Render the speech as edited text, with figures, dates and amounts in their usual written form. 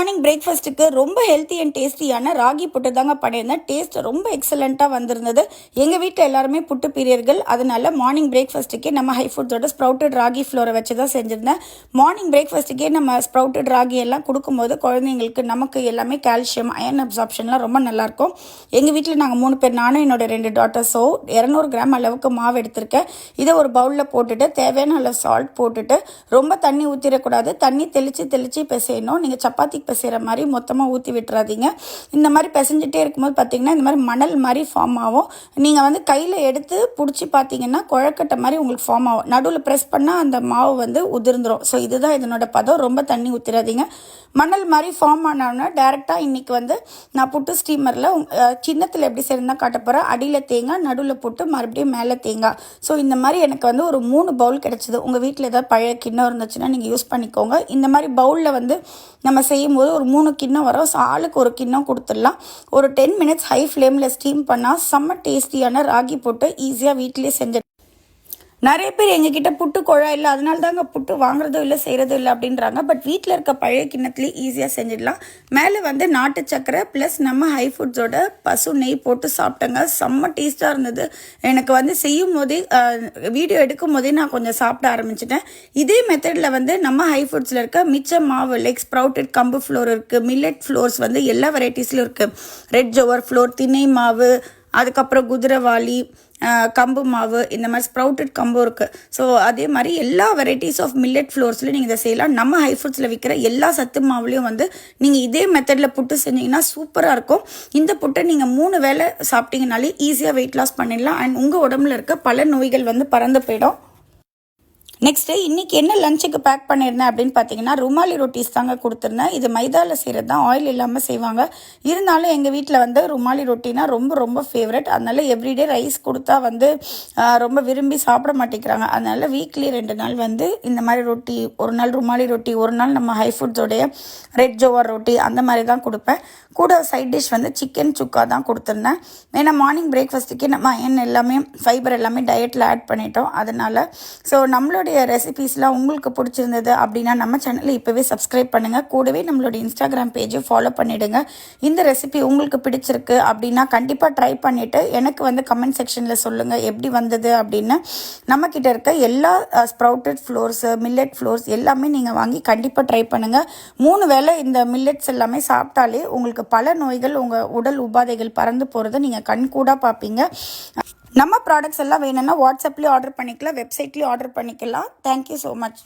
Morning பிரேக்ஃபாஸ்ட்டுக்கு ரொம்ப healthy and டேஸ்டியான ராகி புட்டு தாங்க பண்ணியிருந்தேன். டேஸ்ட் ரொம்ப எக்ஸலண்ட்டாக வந்திருந்தது. எங்கள் வீட்டில் எல்லாருமே புட்டு பிரியர்கள். அதனால மார்னிங் பிரேக்ஃபாஸ்ட்டுக்கே நம்ம ஹை ஃபுட்ஸோட ஸ்ப்ரவுட்டட் ராகி ஃப்ளோரை வச்சு தான் செஞ்சுருந்தேன். மார்னிங் பிரேக்ஃபாஸ்ட்டுக்கே நம்ம ஸ்ப்ரவுட்டட் ராகி எல்லாம் கொடுக்கும்போது குழந்தைங்களுக்கு நமக்கு எல்லாமே கால்சியம் அயன் அப்சார்ப்ஷன்லாம் ரொம்ப நல்லாயிருக்கும். எங்கள் வீட்டில் நாங்கள் 3 பேர், நானும் என்னோட 2 டாட்டர்ஸோ 200 கிராம் அளவுக்கு மாவு எடுத்திருக்கேன். இதை ஒரு பவுலில் போட்டுட்டு தேவையான அளவு சால்ட் போட்டுட்டு ரொம்ப தண்ணி ஊற்றிடக்கூடாது. தண்ணி தெளித்து பிசையணும். நீங்கள் சப்பாத்தி பிசைகிற மாதிரி மொத்தமாக ஊற்றி விட்டுறாதீங்க. இந்த மாதிரி பிசைஞ்சிட்டே இருக்கும்போது பார்த்தீங்கன்னா இந்த மாதிரி மணல் மாதிரி ஃபார்ம் ஆகும். நீங்கள் கையில் எடுத்து பிடிச்சி பார்த்தீங்கன்னா குழக்கட்டை மாதிரி உங்களுக்கு ஃபார்ம் ஆகும். நடுவில் ப்ரெஸ் பண்ணால் அந்த மாவு உதிர்ந்துடும். ஸோ இதுதான் இதனோட பதம். ரொம்ப தண்ணி ஊற்றிடாதீங்க. மணல் மாதிரி ஃபார்ம் ஆனோன்னா டேரெக்டாக இன்றைக்கி நான் புட்டு ஸ்டீமரில் சின்னத்தில் எப்படி செய்யணும்னா காட்ட போகிறேன். அடியில் தேங்காய், நடுவில் போட்டு மறுபடியும் மேலே தேங்காய். ஸோ இந்த மாதிரி எனக்கு ஒரு 3 பவுல் கிடச்சிது. உங்கள் வீட்டில் ஏதாவது பழைய கிண்ணம் இருந்துச்சுன்னா நீங்கள் யூஸ் பண்ணிக்கோங்க. இந்த மாதிரி பவுலில் நம்ம செய்யும்போது ஒரு 3 கிண்ணம் வரும். ஸோ ஆளுக்கு ஒரு கிண்ணம் கொடுத்துடலாம். ஒரு 10 மினிட்ஸ் ஹை ஃப்ளேமில் ஸ்டீம் பண்ணால் செம்ம டேஸ்டியான ராகி போட்டு ஈஸியாக வீட்டிலே செஞ்சு. நிறைய பேர் எங்ககிட்ட புட்டு குழாய் இல்லை, அதனால தாங்க புட்டு வாங்குறதும் இல்லை செய்கிறதும் இல்லை அப்படின்றாங்க. பட் வீட்டில் இருக்க பழைய கிண்ணத்துலேயே ஈஸியாக செஞ்சிடலாம். மேலே நாட்டு சக்கரை ப்ளஸ் நம்ம ஹை ஃபுட்ஸோட பசு நெய் போட்டு சாப்பிட்டேங்க. செம்ம டேஸ்ட்டாக இருந்தது. எனக்கு செய்யும் போதே வீடியோ எடுக்கும் போதே நான் கொஞ்சம் சாப்பிட ஆரம்பிச்சிட்டேன். இதே மெத்தடில் நம்ம ஹை ஃபுட்ஸில் இருக்க மிச்ச மாவு லைக் ஸ்ப்ரவுட்டட் கம்பு ஃப்ளோர் இருக்குது, மில்லட் ஃப்ளோர்ஸ் எல்லா வெரைட்டிஸ்லையும் இருக்குது. ரெட் ஜோவர் ஃப்ளோர், திணை மாவு, அதுக்கப்புறம் குதிரைவாளி, கம்பு மாவு, இந்த மாதிரி ஸ்ப்ரவுட்டட் கம்பு இருக்குது. ஸோ அதே மாதிரி எல்லா வெரைட்டிஸ் ஆஃப் மில்லட் ஃப்ளோர்ஸ்லையும் நீங்கள் இதை செய்யலாம். நம்ம ஹை ஃபுட்ஸில் விற்கிற எல்லா சத்து மாவுலையும் நீங்கள் இதே மெத்தடில் புட்டு செஞ்சிங்கன்னா சூப்பராக இருக்கும். இந்த புட்டை நீங்கள் 3 வேளை சாப்பிட்டீங்கனாலே ஈஸியாக வெயிட் லாஸ் பண்ணிடலாம். அண்ட் உங்கள் உடம்புல இருக்க பல நோய்கள் பறந்து போயிடும். நெக்ஸ்ட்டு இன்றைக்கி என்ன லஞ்சுக்கு பேக் பண்ணியிருந்தேன் அப்படின்னு பார்த்தீங்கன்னா ருமாலி ரொட்டிஸ் தாங்க கொடுத்துருந்தேன். இது மைதாவில் செய்கிறது தான், ஆயில் இல்லாமல் செய்வாங்க. இருந்தாலும் எங்கள் வீட்டில் ருமாலி ரொட்டினா ரொம்ப ரொம்ப ஃபேவரட். அதனால் எவ்ரிடே ரைஸ் கொடுத்தா ரொம்ப விரும்பி சாப்பிட மாட்டேங்கிறாங்க. அதனால் வீக்லி 2 நாள் இந்த மாதிரி ரொட்டி, ஒரு நாள் ருமாலி ரொட்டி, ஒரு நாள் நம்ம ஹை ஃபுட்ஸோடைய ரெட் ஜோவர் ரொட்டி, அந்த மாதிரி தான் கொடுப்பேன். கூட சைட் டிஷ் சிக்கன் சுக்கா தான் கொடுத்துருந்தேன். ஏன்னா மார்னிங் பிரேக்ஃபாஸ்ட்டுக்கே நம்ம எல்லாமே ஃபைபர் எல்லாமே டயட்டில் ஆட் பண்ணிட்டோம். அதனால் ஸோ நம்மளுடைய ரெசிபீஸ்லாம் உங்களுக்கு பிடிச்சிருந்தது அப்படின்னா நம்ம சேனலை இப்போவே சப்ஸ்கிரைப் பண்ணுங்கள். கூடவே நம்மளுடைய இன்ஸ்டாகிராம் பேஜை ஃபாலோ பண்ணிவிடுங்க. இந்த ரெசிபி உங்களுக்கு பிடிச்சிருக்கு அப்படின்னா கண்டிப்பாக ட்ரை பண்ணிவிட்டு எனக்கு கமெண்ட் செக்ஷனில் சொல்லுங்கள் எப்படி வந்தது அப்படின்னு. நம்மக்கிட்ட இருக்க எல்லா ஸ்ப்ரவுட்டட் ஃப்ளோர்ஸு, மில்லட் ஃப்ளோர்ஸ் எல்லாமே நீங்கள் வாங்கி கண்டிப்பாக ட்ரை பண்ணுங்கள். 3 வேளை இந்த மில்லட்ஸ் எல்லாமே சாப்பிட்டாலே உங்களுக்கு பல நோய்கள், உங்கள் உடல் உபாதைகள் பறந்து போகிறத நீங்கள் கண்கூடாக பார்ப்பீங்க. நம்ம ப்ராடக்ட்ஸ் எல்லாம் வேணும்னா வாட்ஸ்அப்லேயும் ஆர்டர் பண்ணிக்கலாம், வெப்சைட்லேயும் ஆர்டர் பண்ணிக்கலாம். Thank you so much.